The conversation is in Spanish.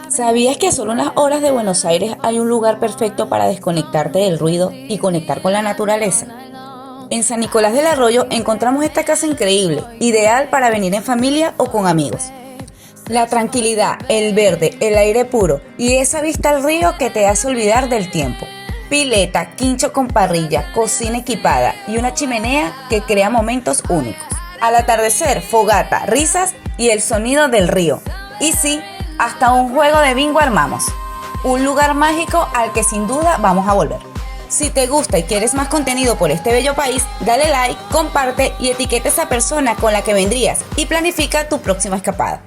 ¿Sabías que a solo unas horas de Buenos Aires hay un lugar perfecto para desconectarte del ruido y conectar con la naturaleza? En San Nicolás del Arroyo encontramos esta casa increíble, ideal para venir en familia o con amigos. La tranquilidad, el verde, el aire puro y esa vista al río que te hace olvidar del tiempo. Pileta, quincho con parrilla, cocina equipada y una chimenea que crea momentos únicos. Al atardecer, fogata, risas y el sonido del río. Y sí, hasta un juego de bingo armamos. Un lugar mágico al que sin duda vamos a volver. Si te gusta y quieres más contenido por este bello país, dale like, comparte y etiqueta a esa persona con la que vendrías y planifica tu próxima escapada.